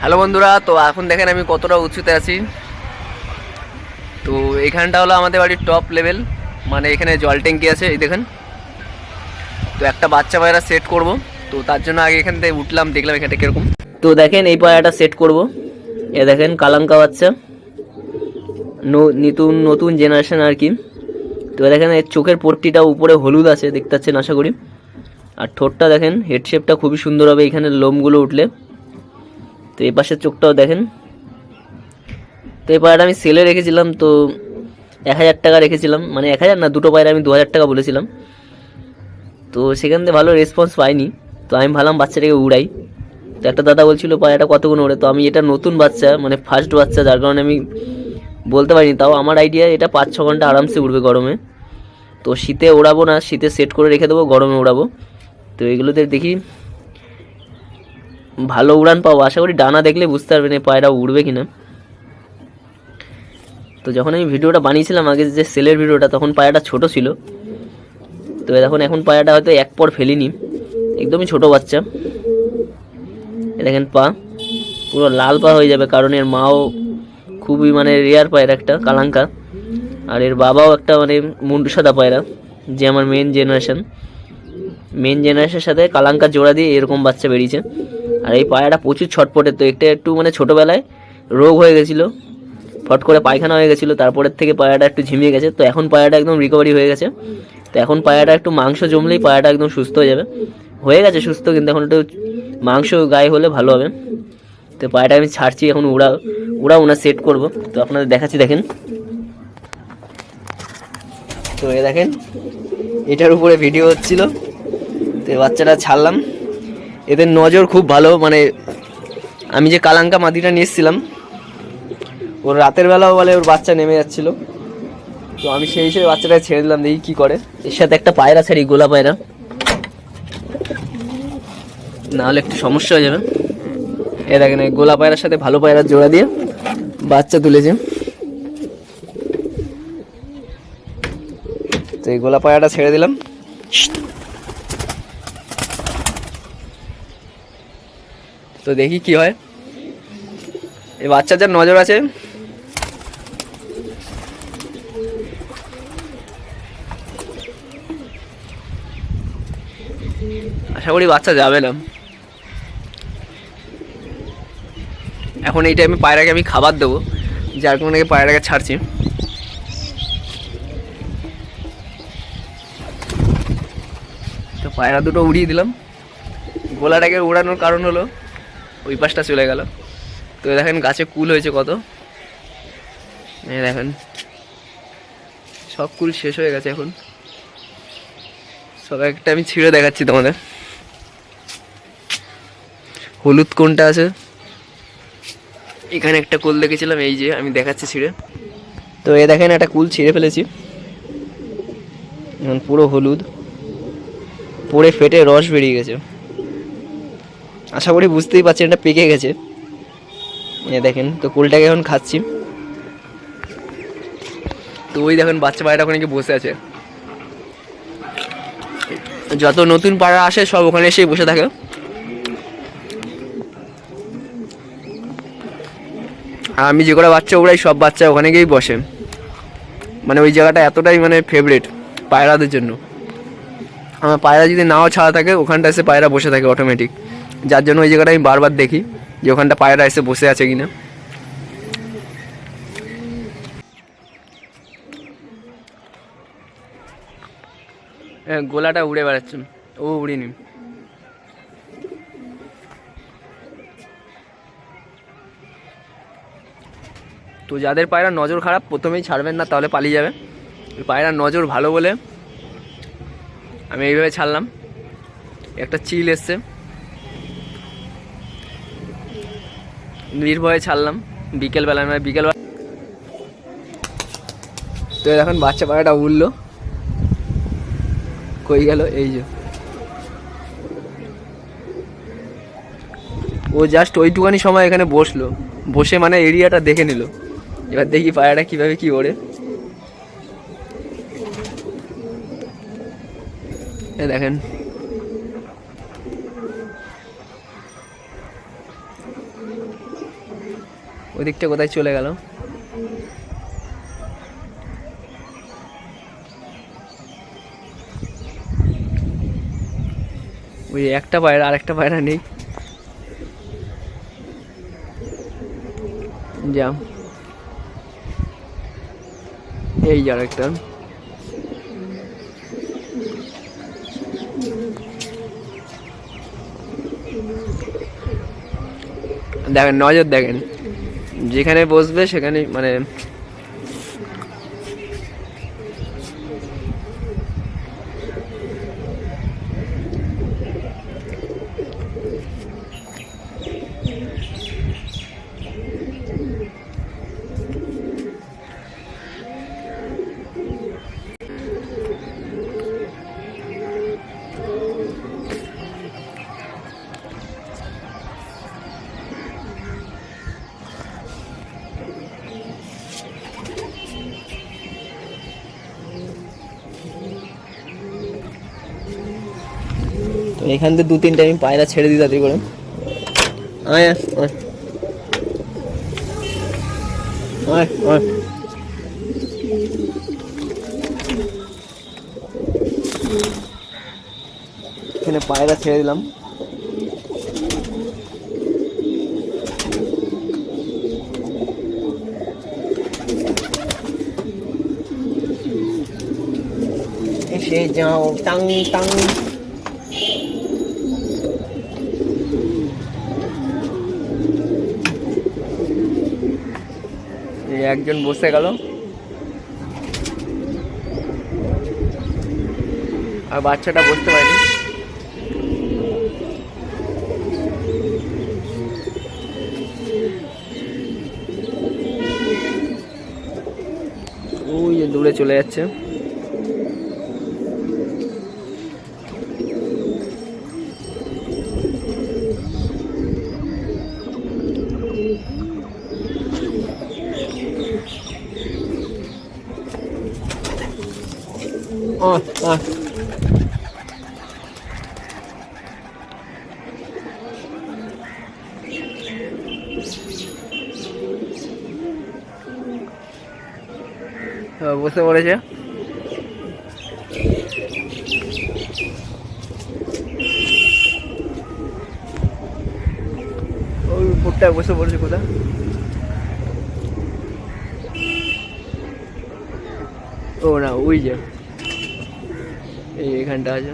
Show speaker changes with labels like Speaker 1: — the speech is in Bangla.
Speaker 1: হ্যালো বন্ধুরা, তো এখন দেখেন আমি কতটা উঁচুতে আছি। তো এখানটা হলো আমাদের বাড়ির টপ লেভেল, মানে এখানে জল ট্যাঙ্কি আছে, এই দেখেন। তো একটা বাচ্চা পায়রা সেট করব, তো তার জন্য আগে এখান থেকে উঠলাম, দেখলাম এখানটা কীরকম। তো দেখেন এই পায়রাটা সেট করব। এ দেখেন কালাঙ্কা বাচ্চা, নতুন নতুন জেনারেশন আর কি। তো দেখেন এর চোখের পট্টিটা উপরে হলুদ আছে, দেখতে পাচ্ছেন আশা করি। আর ঠোঁটটা দেখেন, হেড শেপটা খুবই সুন্দর হবে এখানে লোমগুলো উঠলে। তো এই পাশের চোখটাও দেখেন। তো এই পায়রাটা আমি সেলে রেখেছিলাম, তো 1000 টাকা রেখেছিলাম, মানে 1000 না, দুটো পায়রা আমি 2000 টাকা বলেছিলাম। তো সেখান থেকে ভালো রেসপন্স পাইনি, তো আমি ভাবলাম বাচ্চাটাকে উড়াই। তো একটা দাদা বলছিল পায়রাটা কতক্ষণ ওড়ে, তো আমি এটা নতুন বাচ্চা, মানে ফার্স্ট বাচ্চা, যার কারণে আমি বলতে পারিনি। তাও আমার আইডিয়া এটা 5-6 ঘন্টা আরামসে উড়বে গরমে। তো শীতে ওড়াবো না, শীতে সেট করে রেখে দেবো, গরমে ওড়াবো। তো এগুলোতে দেখি ভালো উড়ান পাবো আশা করি। ডানা দেখলে বুঝতে পারবেন এই পায়রা উড়বে কিনা। তো যখন আমি ভিডিওটা বানিয়েছিলাম আগে, যে সেলের ভিডিওটা, তখন পায়রাটা ছোট ছিল। তো এখন পায়রাটা হয়তো এক পর ফেলিনি, একদমই ছোট বাচ্চা। দেখেন পা পুরো লাল পা হয়ে যাবে, কারণ এর মাও খুবই মানে রেয়ার পায়রা, একটা কালাঙ্কা। আর এর বাবাও একটা মানে মুন্ডু সাদা পায়রা, যে আমার মেন জেনারেশনের সাথে কালাঙ্কা জোড়া দিয়ে এরকম বাচ্চা বেরিয়েছে। আর এই পায়রাটা প্রচুর ছটপটে। তো একটু মানে ছোটোবেলায় রোগ হয়ে গেছিলো, ফট করে পায়খানা হয়ে গেছিলো, তারপরের থেকে পায়রাটা একটু ঝিমিয়ে গেছে। তো এখন পায়রাটা একদম রিকভারি হয়ে গেছে। তো এখন পায়রাটা একটু মাংস জমলেই পায়রাটা একদম সুস্থ হয়ে যাবে। হয়ে গেছে সুস্থ, কিন্তু এখন একটু মাংস গায়ে হলে ভালো হবে। তো পায়রাটা আমি ছাড়ছি, এখন উড়াও না, সেট করব। তো আপনাদের দেখাচ্ছি, দেখেন। তো দেখেন এটার উপরে ভিডিও হচ্ছিল, তো বাচ্চাটা ছাড়লাম। এদের নজর খুব ভালো, মানে আমি যে কালাঙ্কা মাদিটা নিয়ে এসেছিলাম, ওর রাতের বেলাও বলে ওর বাচ্চা নেমে যাচ্ছিল। তো আমি সেই হিসেবে বাচ্চাটা ছেড়ে দিলাম, দেখি কী করে। এর সাথে একটা পায়রা ছাড়ি, গোলা পায়রা, নাহলে একটু সমস্যা হয়ে যাবে। এ দেখেন এই গোলা পায়রার সাথে ভালো পায়রার জোড়া দিয়ে বাচ্চা তুলেছে। তো এই গোলা পায়রাটা ছেড়ে দিলাম। তো দেখি কি হয়। এই বাচ্চার যার নজর আছে, আশা করি বাচ্চা যাবে না। এখন এই টাইমে পায়রাকে আমি খাবার দেবো, যার কারণে পায়রাকে ছাড়ছি। তো পায়রা দুটো উড়িয়ে দিলাম। গোলাটাকে উড়ানোর কারণ হলো ওই পাশটা চলে গেল। তো দেখেন গাছে কুল হয়েছে কত, দেখেন সব কুল শেষ হয়ে গেছে। এখন সব একটা আমি ছিঁড়ে দেখাচ্ছি তোমাদের। হলুদ কোনটা আছে, এখানে একটা কুল দেখেছিলাম, এই যে আমি দেখাচ্ছি ছিঁড়ে। তো দেখেন একটা কুল ছিঁড়ে ফেলেছি, এখন পুরো হলুদ, পড়ে ফেটে রস বেরিয়ে গেছে। আশা করি বুঝতেই পারছেন এটা পেকে গেছে। দেখেন, তো কুলটাকে এখন খাচ্ছি। তো ওই দেখেন বাচ্চা পায়রা ওখানে গিয়ে বসে আছে। যত নতুন পায়রা আসে সব ওখানে এসেই বসে থাকে। আর আমি যে কটা বাচ্চা উড়াই, সব বাচ্চা ওখানে গিয়েই বসে। মানে ওই জায়গাটা এতটাই মানে ফেভারিট পায়রাদের জন্য। আমার পায়রা যদি নাও ছাড়া থাকে, ওখানটা এসে পায়রা বসে থাকে অটোমেটিক। যার জন্য ওই জায়গাটা আমি বারবার দেখি যে ওখানটা পায়রা এসে বসে আছে কিনা। গোলাটা উড়ে বেড়াচ্ছে, ও উড়িনি। তো যাদের পায়রা নজর খারাপ, প্রথমেই ছাড়বেন না, তাহলে পালিয়ে যাবে। পায়রার নজর ভালো বলে আমি এইভাবে ছাড়লাম। একটা চিল এসছে, নির্ভয়ে ছাড়লাম বিকেলবেলা, মানে বিকেলবেলা। তো এখন বাচ্চা পায়রাটা উড়লো, কই গেল, এই যে ও জাস্ট ওইটুখানি সময় এখানে বসলো, বসে মানে এরিয়াটা দেখে নিল। এবার দেখি পায়রাটা কীভাবে কী ওড়ে। দেখেন ওই দিকটা কোথায় চলে গেল? ওই একটা পায়রা, আর একটা পায়রা নেই। যা, এই যে আরেকটা। দেখেন, নজর দেখেন, যেখানে বসবে সেখানে মানে তো এখান থেকে 2-3টা আমি পায়রা ছেড়ে দিই তাড়াতাড়ি করে। আয় আয় আয় আয়। এখানে পায়রা ছেড়ে দিলাম। এসে যাও টাং টাং। একজন বসে গেল, আর বাচ্চাটা বসতে পারেনি। ওই যে দূরে চলে যাচ্ছে। বসে পড়েছে। ওই উপরটায় বসে পড়েছে কোথায়? ও না, ওই যে এইখানটা আছে।